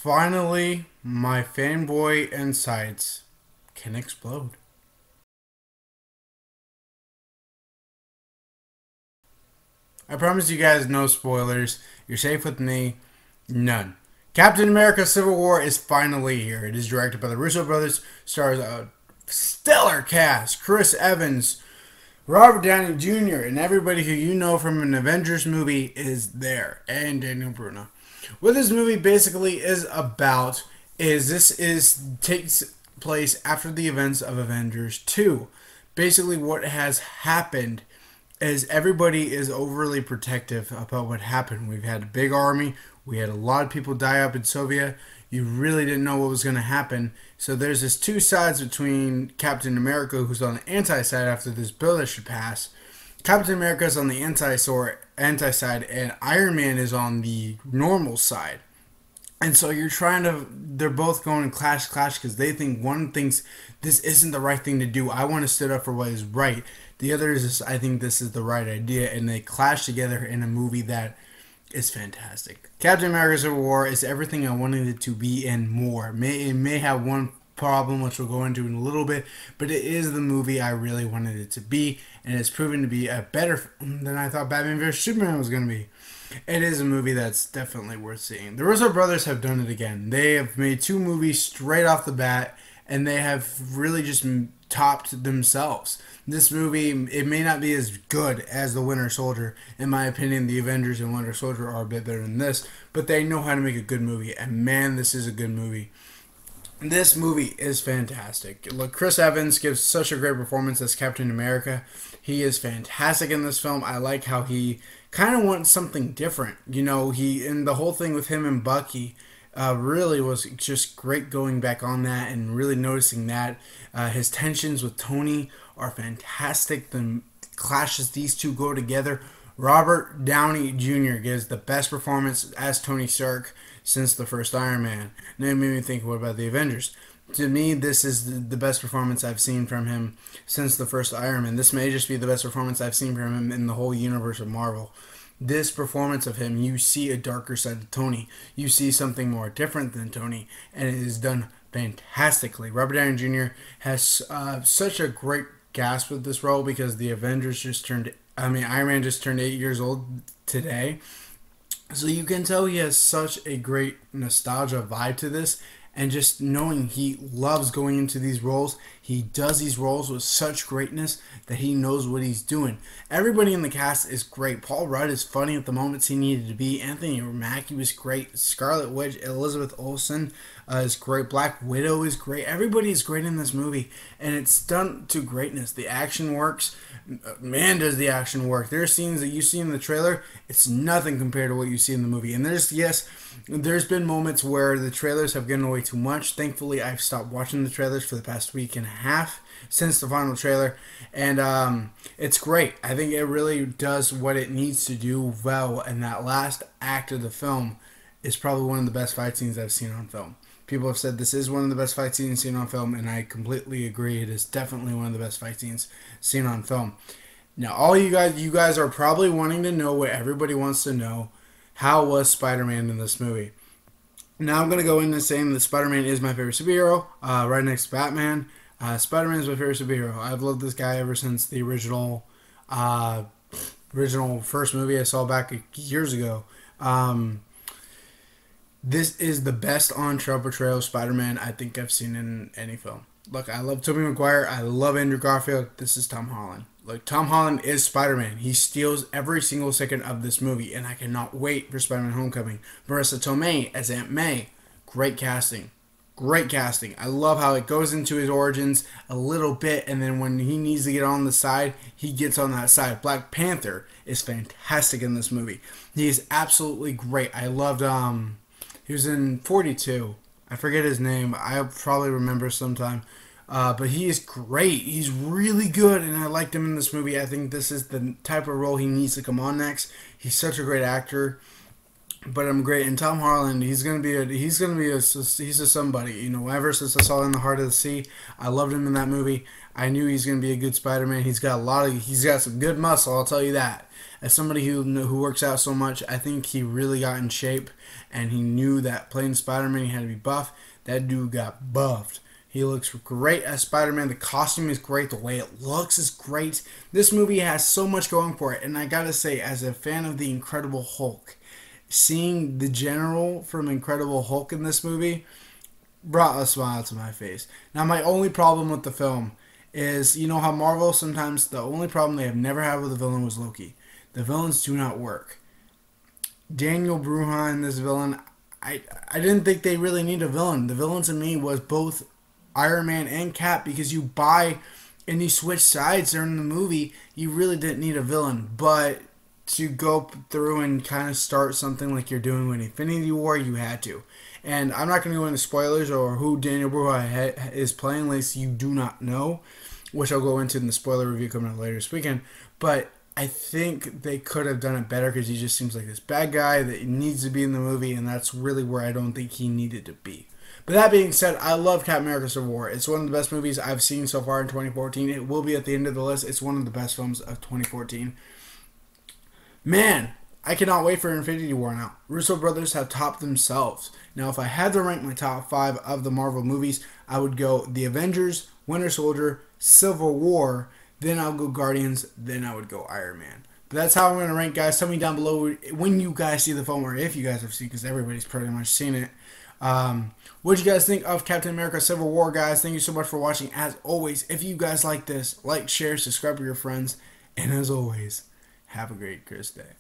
Finally, my fanboy insights can explode. I promise you guys no spoilers. You're safe with me. None. Captain America Civil War is finally here. It is directed by the Russo brothers, stars a stellar cast. Chris Evans, Robert Downey Jr., and everybody who you know from an Avengers movie is there. And Daniel Bruno. What this movie basically is about is takes place after the events of Avengers 2. Basically what has happened is everybody is overly protective about what happened. We've had a big army, we had a lot of people die up in Soviet. You really didn't know what was going to happen. So there's this two sides between Captain America, who's on the anti-side after this bill that should pass. Captain America is on the anti-side, and Iron Man is on the normal side. And so they're both going clash, because they think one thinks this isn't the right thing to do. I want to stand up for what is right. The other is, I think this is the right idea. And they clash together in a movie that is fantastic. Captain America Civil War is everything I wanted it to be and more. It may have one problem, which we'll go into in a little bit, but it is the movie I really wanted it to be, and it's proven to be a better film than I thought Batman vs Superman was going to be. It is a movie that's definitely worth seeing. The Russo brothers have done it again. They have made two movies straight off the bat, and they have really just topped themselves. This movie, it may not be as good as The Winter Soldier. In my opinion, The Avengers and Winter Soldier are a bit better than this, but they know how to make a good movie, and man, this is a good movie. This movie is fantastic. Look, Chris Evans gives such a great performance as Captain America. He is fantastic in this film. I like how he kind of wants something different. And the whole thing with him and Bucky really was just great going back on that and really noticing that. His tensions with Tony are fantastic. The clashes these two go together. Robert Downey Jr. gives the best performance as Tony Stark since the first Iron Man. And it made me think, what about the Avengers? To me, this is the best performance I've seen from him since the first Iron Man. This may just be the best performance I've seen from him in the whole universe of Marvel. This performance of him, you see a darker side of Tony. You see something more different than Tony, and it is done fantastically. Robert Downey Jr. has such a great gasp with this role because Iron Man just turned 8 years old today. So you can tell he has such a great nostalgia vibe to this. And just knowing he loves going into these roles, he does these roles with such greatness that he knows what he's doing. Everybody in the cast is great. Paul Rudd is funny at the moments he needed to be. Anthony Mackie was great. Scarlet Witch, Elizabeth Olsen is great. Black Widow is great. Everybody is great in this movie, and it's done to greatness. The action works. Man, does the action work. There are scenes that you see in the trailer, it's nothing compared to what you see in the movie. And there's been moments where the trailers have given away too much. Thankfully, I've stopped watching the trailers for the past week and a half since the final trailer, and it's great. I think it really does what it needs to do well, and that last act of the film is probably one of the best fight scenes I've seen on film. People have said this is one of the best fight scenes seen on film, and I completely agree. It is definitely one of the best fight scenes seen on film. Now, all you guys are probably wanting to know what everybody wants to know. How was Spider-Man in this movie? Now, I'm going to go into saying that Spider-Man is my favorite superhero, right next to Batman. Spider-Man is my favorite superhero. I've loved this guy ever since the original first movie I saw back years ago. This is the best on-trail portrayal of Spider-Man I think I've seen in any film. Look, I love Tobey Maguire. I love Andrew Garfield. This is Tom Holland. Look, Tom Holland is Spider-Man. He steals every single second of this movie, and I cannot wait for Spider-Man Homecoming. Marissa Tomei as Aunt May. Great casting. Great casting. I love how it goes into his origins a little bit, and then when he needs to get on the side, he gets on that side. Black Panther is fantastic in this movie. He is absolutely great. I loved... He was in 42. I forget his name. I'll probably remember sometime. But he is great. He's really good, and I liked him in this movie. I think this is the type of role he needs to come on next. He's such a great actor. but I'm great. And Tom Holland, he's a somebody. You know, ever since I saw In the Heart of the Sea, I loved him in that movie. I knew he's gonna be a good Spider-Man. He's got some good muscle. I'll tell you that. As somebody who works out so much, I think he really got in shape, and he knew that playing Spider-Man, he had to be buff. That dude got buffed. He looks great as Spider-Man. The costume is great. The way it looks is great. This movie has so much going for it, and I gotta say, as a fan of the Incredible Hulk, seeing the General from Incredible Hulk in this movie brought a smile to my face. Now, my only problem with the film is, you know how Marvel sometimes, the only problem they have never had with a villain was Loki. The villains do not work. Daniel Bruhan, this villain, I didn't think they really need a villain. The villain to me was both Iron Man and Cap, because you buy and you switch sides during the movie. You really didn't need a villain, but to go through and kind of start something like you're doing with Infinity War, you had to. And I'm not going to go into spoilers or who Daniel Bruja is playing, unless you do not know, which I'll go into in the spoiler review coming out later this weekend. But I think they could have done it better, because he just seems like this bad guy that needs to be in the movie, and that's really where I don't think he needed to be. But that being said, I love Captain America Civil War. It's one of the best movies I've seen so far in 2014. It will be at the end of the list. It's one of the best films of 2014. Man, I cannot wait for Infinity War now. Russo brothers have topped themselves. Now, if I had to rank my top 5 of the Marvel movies, I would go The Avengers, Winter Soldier, Civil War, then I'll go Guardians, then I would go Iron Man. But that's how I'm going to rank, guys. Tell me down below when you guys see the film, or if you guys have seen it, because everybody's pretty much seen it. What do you guys think of Captain America Civil War, guys? Thank you so much for watching. As always, if you guys like this, like, share, subscribe to your friends. And as always, have a great Chris Day.